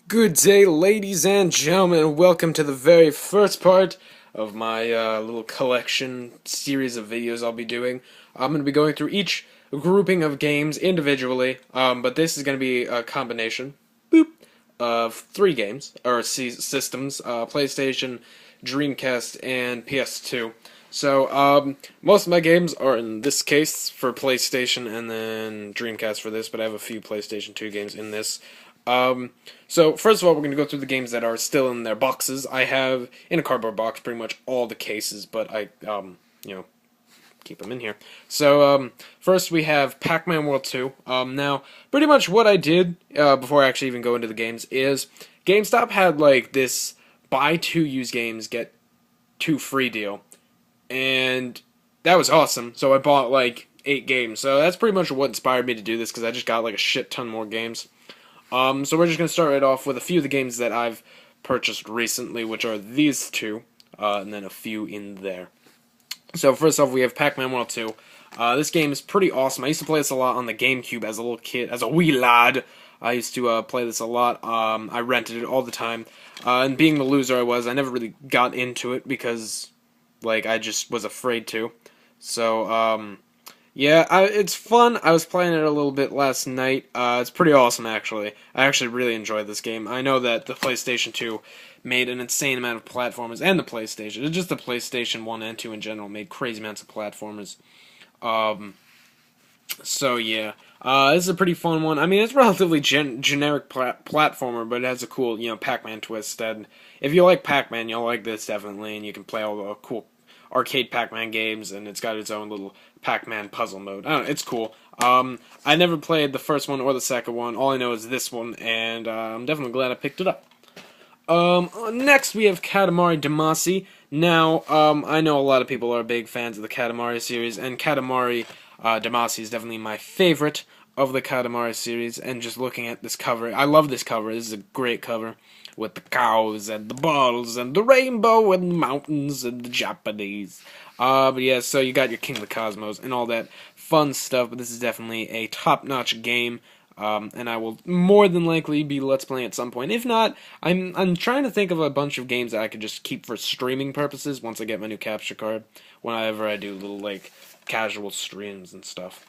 Good day, ladies and gentlemen, and welcome to the very first part of my little collection series of videos I'll be doing. I'm going to be going through each grouping of games individually, but this is going to be a combination of three games, or systems, PlayStation, Dreamcast, and PS2. So, most of my games are in this case for PlayStation and then Dreamcast for this, but I have a few PlayStation 2 games in this. So first of all, we're going to go through the games that are still in their boxes. I have, in a cardboard box, pretty much all the cases, but I, keep them in here. So, first we have Pac-Man World 2. Now, pretty much what I did, before I actually even go into the games, is GameStop had, like, this buy two used games, get two free deal. And that was awesome, so I bought, like, 8 games. So that's pretty much what inspired me to do this, because I just got, like, a shit ton more games. So we're just going to start right off with a few of the games that I've purchased recently, which are these two, and then a few in there. So first off, we have Pac-Man World 2. This game is pretty awesome. I used to play this a lot on the GameCube as a little kid, as a wee lad. I used to play this a lot. I rented it all the time. And being the loser I was, I never really got into it because, like, I just was afraid to. So, yeah, it's fun. I was playing it a little bit last night. It's pretty awesome, actually. I actually really enjoyed this game. I know that the PlayStation 2 made an insane amount of platformers, and the PlayStation, just the PlayStation 1 and 2 in general, made crazy amounts of platformers. So, yeah. This is a pretty fun one. I mean, it's a relatively generic platformer, but it has a cool, Pac-Man twist. And if you like Pac-Man, you'll like this, definitely, and you can play all the cool arcade Pac-Man games, and it's got its own little Pac-Man puzzle mode. I don't know, it's cool. I never played the first one or the second one. All I know is this one, and I'm definitely glad I picked it up. Next we have Katamari Damacy. Now, I know a lot of people are big fans of the Katamari series, and Katamari Damacy is definitely my favorite of the Katamari series, and just looking at this cover, I love this cover. This is a great cover, with the cows, and the balls, and the rainbow, and the mountains, and the Japanese. But yeah, so you got your King of the Cosmos, and all that fun stuff, but this is definitely a top-notch game, and I will more than likely be Let's Playing at some point. If not, I'm trying to think of a bunch of games that I could just keep for streaming purposes once I get my new capture card, whenever I do little, like, casual streams and stuff.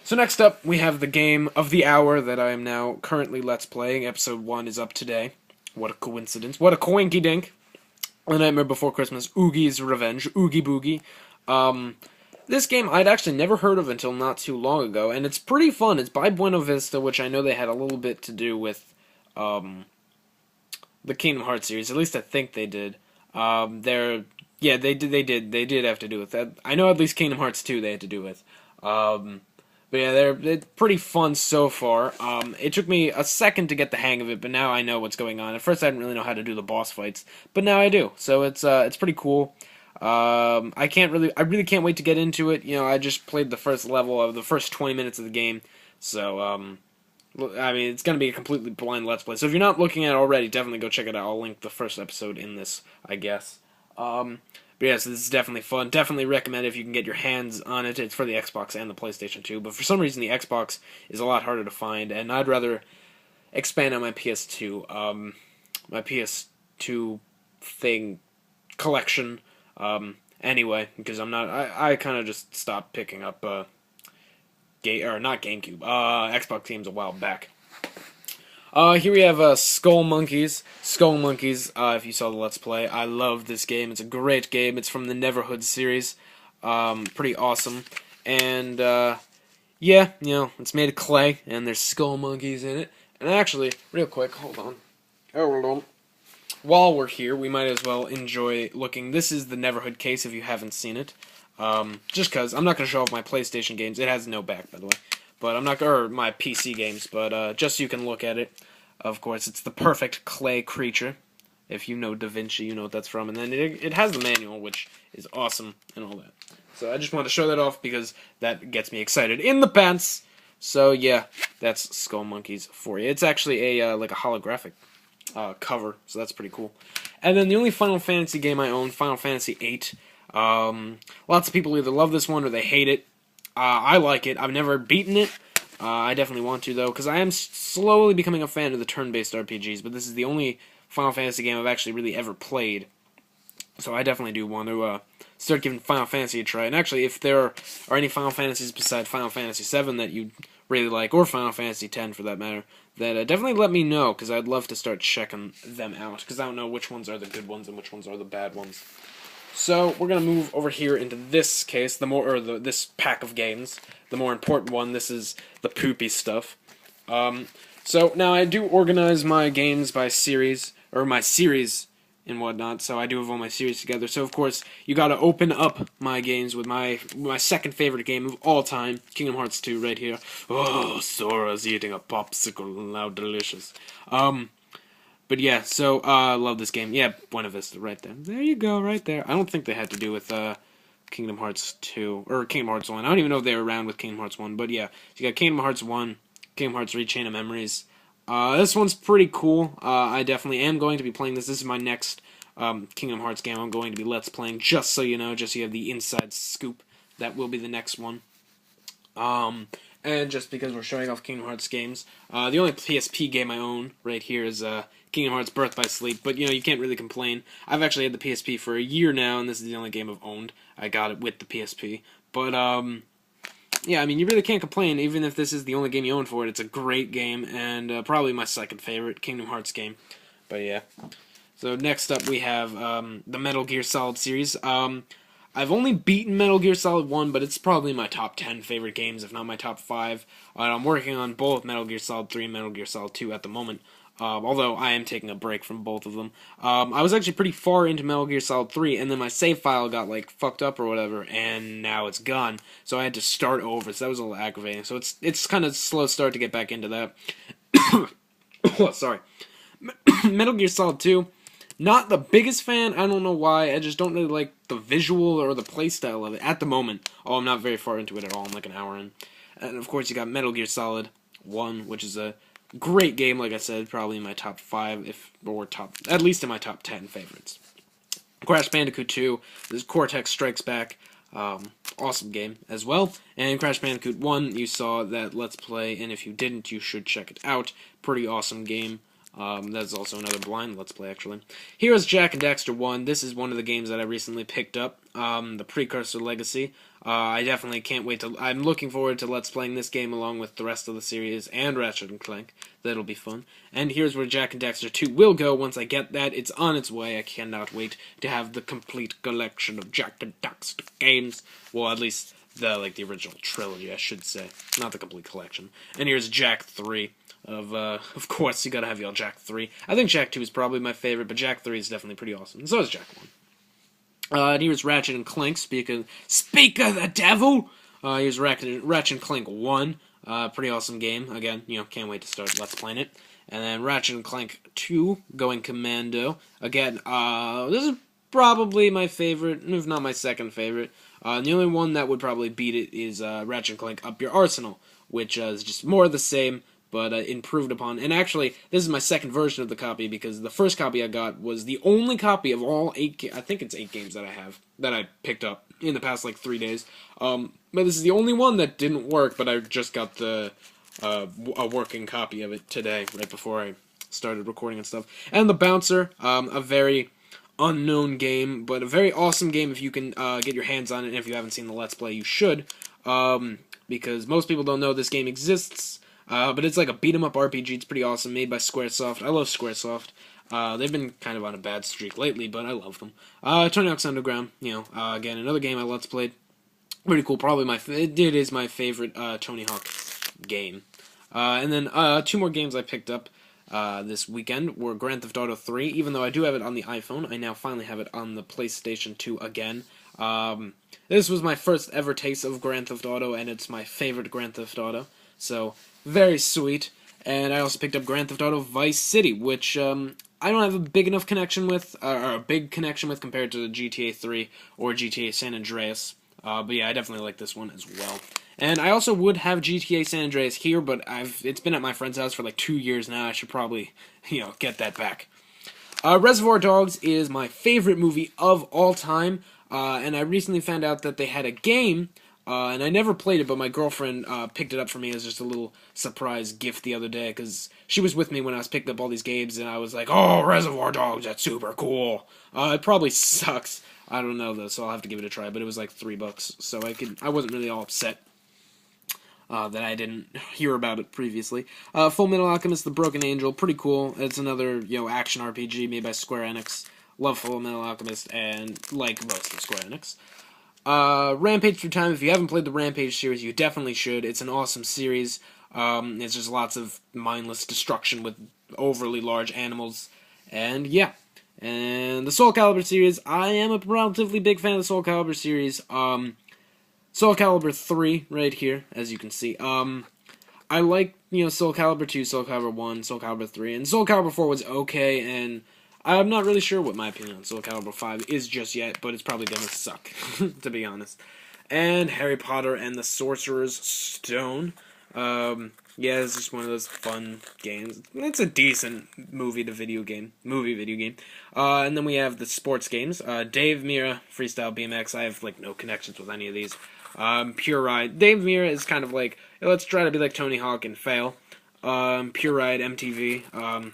So next up, we have the game of the hour that I am now currently Let's Playing. Episode 1 is up today. What a coincidence. What a coinky-dink. The Nightmare Before Christmas, Boogie's Revenge, Oogie Boogie. This game I'd actually never heard of until not too long ago, and it's pretty fun. It's by Buena Vista, which I know they had a little bit to do with the Kingdom Hearts series. At least I think they did. Yeah, they did have to do with that. I know at least Kingdom Hearts 2 they had to do with. But yeah, they're pretty fun so far. It took me a second to get the hang of it, but now I know what's going on. At first, I didn't really know how to do the boss fights, but now I do. So it's pretty cool. I really can't wait to get into it. I just played the first level of the first 20 minutes of the game, so I mean, it's gonna be a completely blind Let's Play. So if you're not looking at it already, definitely go check it out. I'll link the first episode in this, I guess. But yeah, so this is definitely fun. Definitely recommend it if you can get your hands on it. It's for the Xbox and the PlayStation 2, but for some reason the Xbox is a lot harder to find, and I'd rather expand on my PS2, my PS2 thing collection, anyway, because I kind of just stopped picking up, not GameCube, Xbox games a while back. Here we have Skullmonkeys. Skullmonkeys, if you saw the Let's Play, I love this game. It's a great game. It's from the Neverhood series. Pretty awesome. And, yeah, it's made of clay, and there's Skullmonkeys in it. And actually, real quick, hold on. While we're here, we might as well enjoy looking. This is the Neverhood case if you haven't seen it. Just because I'm not going to show off my PlayStation games. It has no back, by the way. But I'm not or my PC games, but just so you can look at it. Of course, it's the perfect clay creature. If you know Da Vinci, you know what that's from. And then it has the manual, which is awesome and all that. So I just wanted to show that off because that gets me excited in the pants. So yeah, that's Skullmonkeys for you. It's actually a like a holographic cover, so that's pretty cool. And then the only Final Fantasy game I own, Final Fantasy VIII. Lots of people either love this one or they hate it. I like it. I've never beaten it, I definitely want to, though, because I am slowly becoming a fan of the turn-based RPGs, but this is the only Final Fantasy game I've actually really ever played. So I definitely do want to start giving Final Fantasy a try. And actually, if there are any Final Fantasies besides Final Fantasy VII that you really like, or Final Fantasy X for that matter, that definitely let me know, because I'd love to start checking them out, because I don't know which ones are the good ones and which ones are the bad ones. So we're gonna move over here into this case, this pack of games. The more important one. This is the poopy stuff. So now I do organize my games by series, or my series and whatnot. So I do have all my series together. So of course you got to open up my games with my second favorite game of all time, Kingdom Hearts 2, right here. Oh, Sora's eating a popsicle, how delicious. But yeah, so I love this game. Yeah, Buena Vista, right there. There you go, right there. I don't think they had to do with Kingdom Hearts 2 or Kingdom Hearts 1. I don't even know if they were around with Kingdom Hearts 1. But yeah, so you got Kingdom Hearts 1, Kingdom Hearts 3, Chain of Memories. This one's pretty cool. I definitely am going to be playing this. This is my next Kingdom Hearts game I'm going to be Let's Playing, just so you know, just so you have the inside scoop. That will be the next one. And just because we're showing off Kingdom Hearts games, the only PSP game I own right here is Kingdom Hearts Birth by Sleep, but, you know, you can't really complain. I've actually had the PSP for a year now, and this is the only game I've owned. I got it with the PSP. But, yeah, I mean, you really can't complain, even if this is the only game you own for it. It's a great game, and probably my second favorite Kingdom Hearts game. But, yeah. So, next up we have the Metal Gear Solid series. I've only beaten Metal Gear Solid 1, but it's probably my top 10 favorite games, if not my top 5. I'm working on both Metal Gear Solid 3 and Metal Gear Solid 2 at the moment, although I am taking a break from both of them. I was actually pretty far into Metal Gear Solid 3, and then my save file got, like, fucked up or whatever, and now it's gone, so I had to start over, so that was a little aggravating. So it's kind of a slow start to get back into that. Oh, sorry. Metal Gear Solid 2. Not the biggest fan, I don't know why, I just don't really like the visual or the playstyle of it at the moment. Oh, I'm not very far into it at all, I'm like an hour in. And of course you got Metal Gear Solid 1, which is a great game, like I said, probably in my top 5, at least in my top 10 favorites. Crash Bandicoot 2, this is Cortex Strikes Back, awesome game as well. And Crash Bandicoot 1, you saw that Let's Play, and if you didn't, you should check it out. Pretty awesome game. That's also another blind Let's Play, actually. Here's Jak and Daxter 1. This is one of the games that I recently picked up, the Precursor Legacy. I definitely can't wait to... I'm looking forward to Let's Playing this game along with the rest of the series and Ratchet and Clank. That'll be fun. And here's where Jak and Daxter 2 will go once I get that. It's on its way. I cannot wait to have the complete collection of Jak and Daxter games. Well, at least the original trilogy, I should say. Not the complete collection. And here's Jak III. Of course, you gotta have your Jak III. I think Jak II is probably my favorite, but Jak III is definitely pretty awesome. And so is Jak I. And here's Ratchet and Clank, speak of the devil! Here's Ratchet and Clank 1. Pretty awesome game. Again, you know, can't wait to start Let's Playing it. And then Ratchet and Clank 2, going Commando. Again, this is probably my favorite, if not my second favorite. The only one that would probably beat it is Ratchet and Clank Up Your Arsenal, which is just more of the same, but improved upon. And actually, this is my second version of the copy, because the first copy I got was the only copy of all 8 I think it's 8 games that I have, that I picked up in the past, like, 3 days. But this is the only one that didn't work, but I just got a working copy of it today, right before I started recording and stuff. And The Bouncer, a very unknown game, but a very awesome game if you can get your hands on it, and if you haven't seen the Let's Play, you should, because most people don't know this game exists. But it's like a beat-em-up RPG. It's pretty awesome, made by Squaresoft. I love Squaresoft. They've been kind of on a bad streak lately, but I love them. Tony Hawk's Underground, you know, again, another game I Let's Played. Pretty cool, probably it is my favorite Tony Hawk game. And then 2 more games I picked up this weekend were Grand Theft Auto 3. Even though I do have it on the iPhone, I now finally have it on the PlayStation 2 again. This was my first ever taste of Grand Theft Auto, and it's my favorite Grand Theft Auto. So, very sweet. And I also picked up Grand Theft Auto Vice City, which I don't have a big enough connection with, or a big connection with compared to GTA 3 or GTA San Andreas. But yeah, I definitely like this one as well. And I also would have GTA San Andreas here, but it's been at my friend's house for like 2 years now. I should probably, you know, get that back. Reservoir Dogs is my favorite movie of all time, and I recently found out that they had a game and I never played it, but my girlfriend picked it up for me as just a little surprise gift the other day, because she was with me when I was picking up all these games, and I was like, oh, Reservoir Dogs, that's super cool. It probably sucks. I don't know, though, so I'll have to give it a try, but it was like $3, so I wasn't really all upset that I didn't hear about it previously. Full Metal Alchemist, The Broken Angel, pretty cool. It's another, action RPG made by Square Enix. Love Full Metal Alchemist, and like most of Square Enix. Rampage Through Time, if you haven't played the Rampage series, you definitely should. It's an awesome series. It's just lots of mindless destruction with overly large animals. And yeah. And the Soul Calibur series, I am a relatively big fan of the Soul Calibur series. Soul Calibur III, right here, as you can see. I like, Soul Calibur 2, Soul Calibur 1, Soul Calibur 3, and Soul Calibur 4 was okay, and I'm not really sure what my opinion on Soul Calibur 5 is just yet, but it's probably gonna suck, to be honest. And Harry Potter and the Sorcerer's Stone. Yeah, it's just one of those fun games. It's a decent movie video game. And then we have the sports games. Dave Mirra, Freestyle BMX. I have, no connections with any of these. Pure Ride. Dave Mirra is kind of like, let's try to be like Tony Hawk and fail. Pure Ride, MTV,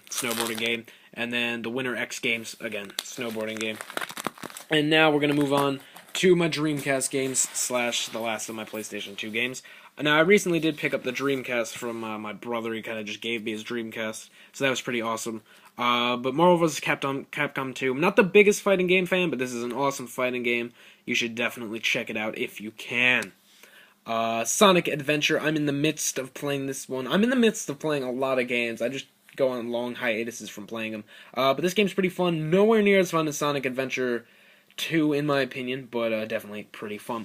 snowboarding game. And then the Winter X Games, again, snowboarding game. And now we're going to move on to my Dreamcast games / the last of my PlayStation 2 games. Now, I recently did pick up the Dreamcast from my brother. He kind of just gave me his Dreamcast, so that was pretty awesome. But Marvel vs. Capcom 2, I'm not the biggest fighting game fan, but this is an awesome fighting game. You should definitely check it out if you can. Sonic Adventure, I'm in the midst of playing this one. I'm in the midst of playing a lot of games. I just go on long hiatuses from playing them. But this game's pretty fun. Nowhere near as fun as Sonic Adventure 2, in my opinion, but definitely pretty fun.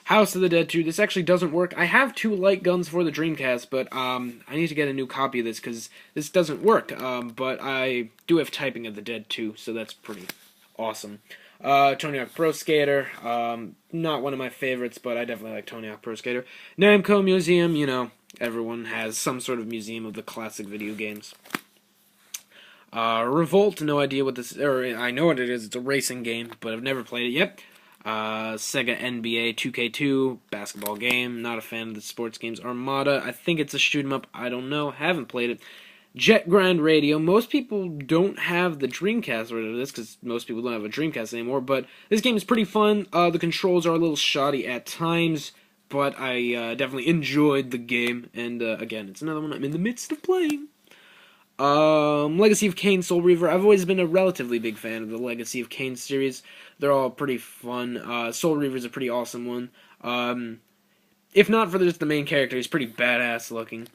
House of the Dead 2, this actually doesn't work. I have 2 light guns for the Dreamcast, but I need to get a new copy of this, because this doesn't work. But I do have Typing of the Dead 2, so that's pretty awesome. Tony Hawk Pro Skater, not one of my favorites, but I definitely like Tony Hawk Pro Skater. Namco Museum, everyone has some sort of museum of the classic video games. Revolt, no idea what this, or I know what it is, it's a racing game, but I've never played it yet. Sega NBA 2K2, basketball game, not a fan of the sports games. Armada, I think it's a shoot 'em up, I don't know, haven't played it. Jet Grind Radio, most people don't have the Dreamcast version of this, because most people don't have a Dreamcast anymore, but this game is pretty fun. The controls are a little shoddy at times, but I definitely enjoyed the game, and again, it's another one I'm in the midst of playing. Legacy of Kain, Soul Reaver. I've always been a relatively big fan of the Legacy of Kain series. They're all pretty fun. Soul Reaver's a pretty awesome one. If not for just the main character, he's pretty badass looking.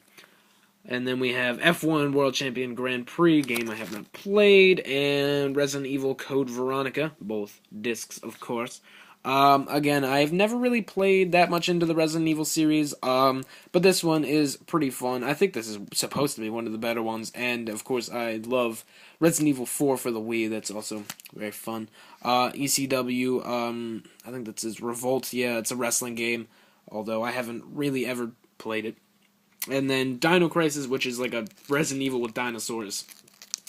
And then we have F1 World Champion Grand Prix, game I have not played, and Resident Evil Code Veronica, both discs, of course. Again, I've never really played that much into the Resident Evil series, but this one is pretty fun. I think this is supposed to be one of the better ones, and of course I love Resident Evil 4 for the Wii, that's also very fun. ECW, I think that's his Revolt, yeah, it's a wrestling game, although I haven't really ever played it. And then Dino Crisis, which is like a Resident Evil with dinosaurs.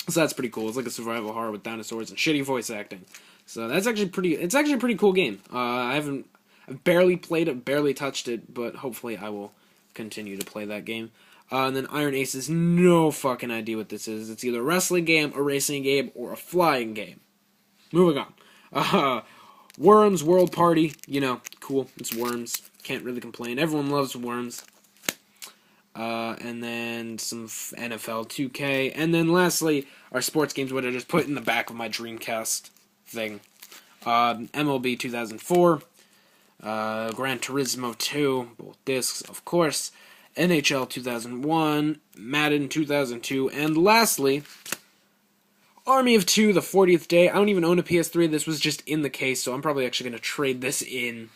So that's pretty cool. It's like a survival horror with dinosaurs and shitty voice acting. So that's actually it's actually a pretty cool game. I've barely played it, barely touched it, but hopefully I will continue to play that game. And then Iron Aces, no fucking idea what this is. It's either a wrestling game, a racing game, or a flying game. Moving on. Worms World Party, cool. It's Worms. Can't really complain. Everyone loves Worms. And then some NFL 2K, and then lastly, our sports games, which I just put in the back of my Dreamcast thing. MLB 2004, Gran Turismo 2, both discs, of course, NHL 2001, Madden 2002, and lastly, Army of Two, the 40th Day. I don't even own a PS3, this was just in the case, so I'm probably actually going to trade this in.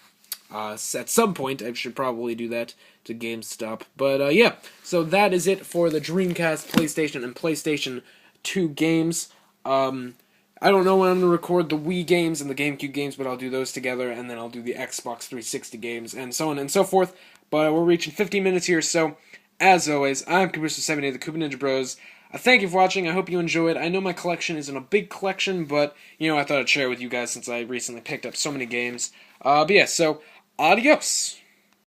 At some point, I should probably do that to GameStop. But, yeah, so that is it for the Dreamcast, PlayStation, and PlayStation 2 games. I don't know when I'm going to record the Wii games and the GameCube games, but I'll do those together, and then I'll do the Xbox 360 games, and so on and so forth. But we're reaching 15 minutes here, so, as always, I'm Caboose78, the Koopa Ninja Bros. Thank you for watching, I hope you enjoyed. I know my collection isn't a big collection, but, I thought I'd share it with you guys since I recently picked up so many games. But yeah, so... Adios!